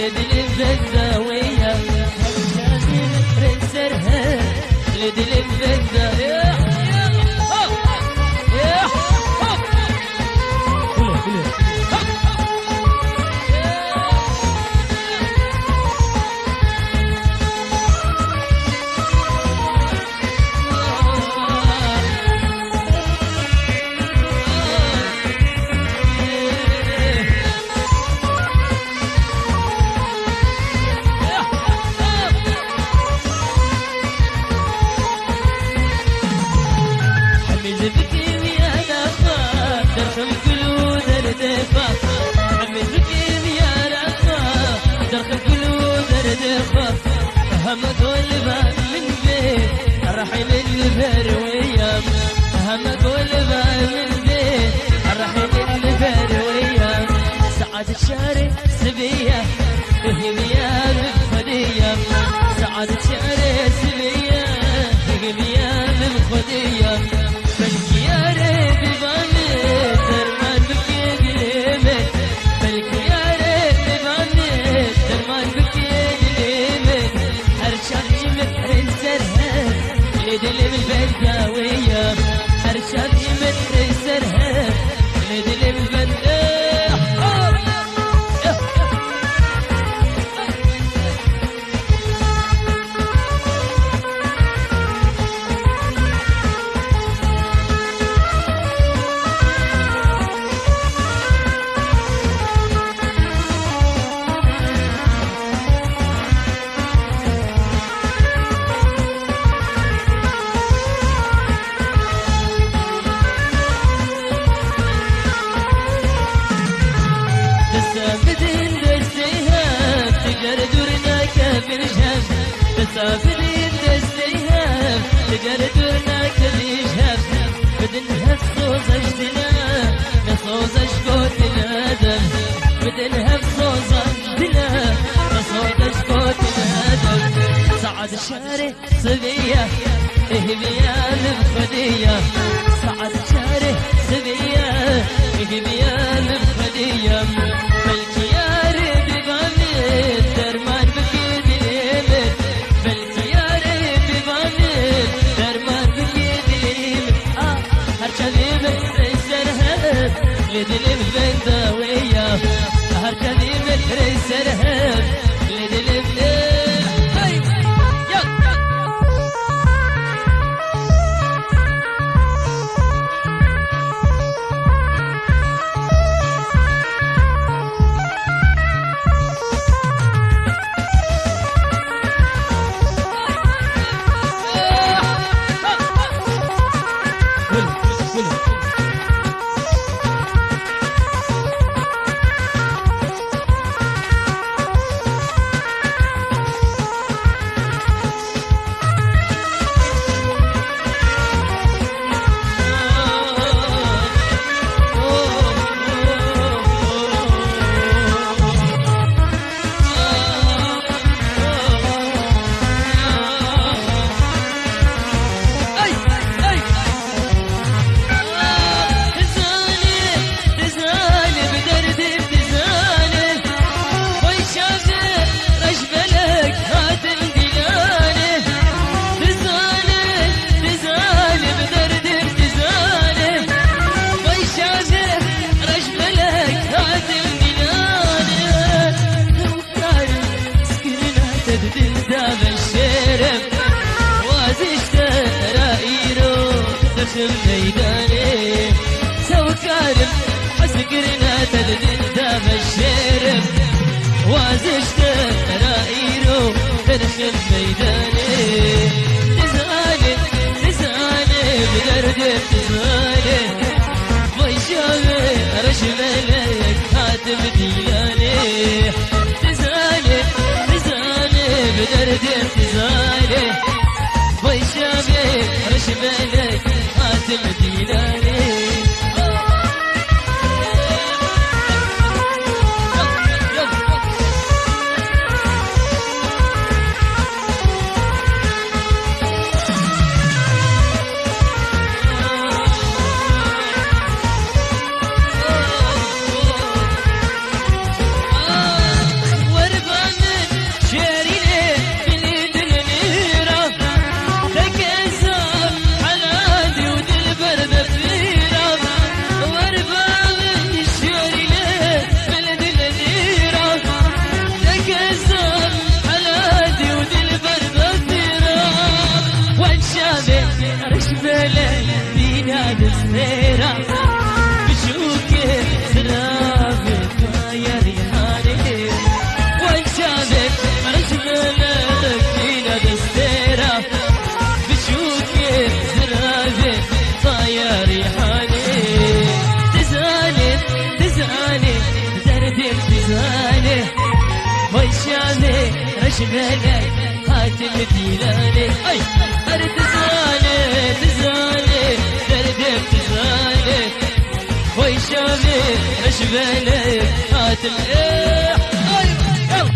لدلم بالزاوية شافي رنسرها لدلم بالزاوية هم قلبه من بيت الرحيل الفروية هم قلبه من بيت الرحيل الفروية سعد الشارع سبية هي مياه الخدية سعد الشارع سبية هي مياه الخدية بلك يا ريت بامي درمان بكي قليمك بلك يا ريت بامي درمان بكي لدلم البنداوية أرشاد يمد سرها لدلم البنداوية مسافرين دستيها تقردرنا كل يشهب بدنها بصوص اجدنا نصوص اشكوت الهدف بدنها بصوص اجدنا نصوص اشكوت الهدف سعد الشارع صبية اهبيان بخدية سعد الشارع صبية اهبيان بخدية ملكي يا ريبي بامي درمان بكيد اليمن لدلم البنداوية هركني مكري سرهب لدلم الميداني سوى كارم حسكرنا تدلل دام الشرف وازشت رائيرو تدخل ميداني تزالي تزالي بدرد تزالي ويشاوي رشملك هاتم ديلاني تزالي تزالي بدرد تزالي ويشاوي رشملك المدينة رشبالي خاتم ديلاني اي ارد زالي تزالي دردم تزالي وي شامي رشبالي خاتم ايه اي يلا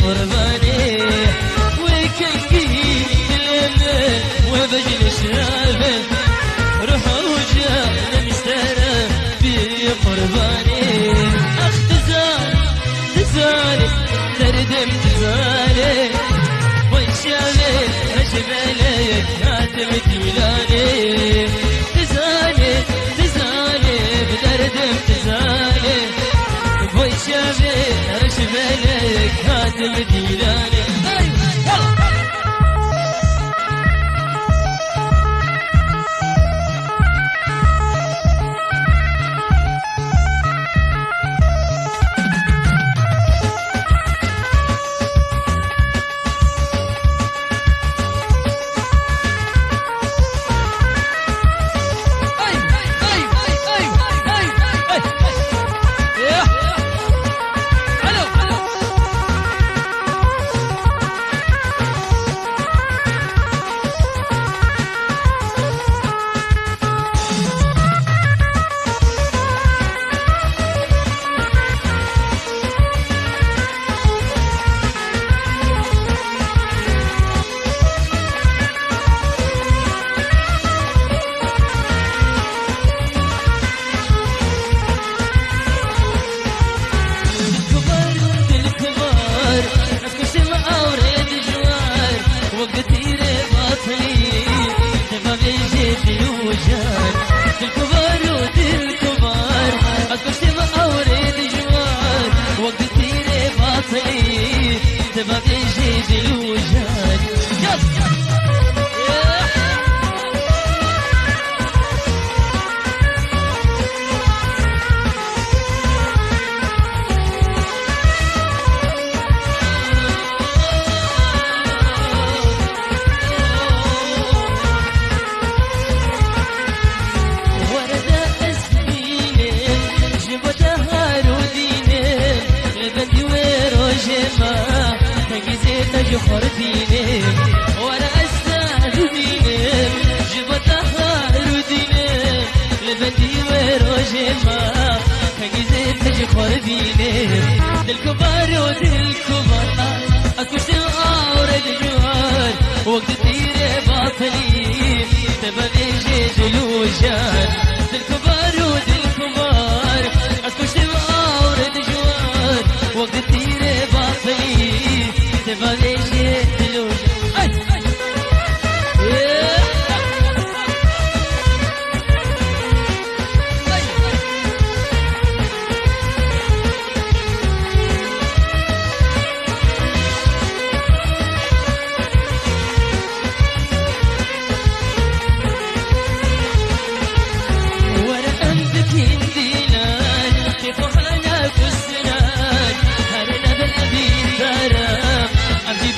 قرباني وكنكي دلمي وبجل شرابي روح وجه مشترى في قرباني اختزال تزالي تردم تزالي والشامي رشبالي كاتم ديلاني تزالي تزالي بدردم تزالي والشامي رشبالي كاتم ديلاني تبغى تجي الوجهات يخور ديني وانا استاذ ديني جبتها ديني لبندي وروجي ما كجزي تجخور ديني للكبار ودلكبار اكوش اورد جوار وقت تيري باطلي تبغي جيج الوجان للكبار ودلكبار اكوش اورد جوار وقت تيري باطلي تبغي جيت الوجه وانا امسك هنديلان كيف انا في السنان هرنا بالابي سلام عبدي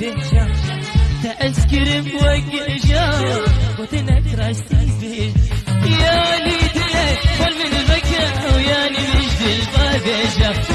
بيجا تأذكر بوججا وتنكر السيبي يا ليدي فل من البكا وياني مجد البابجا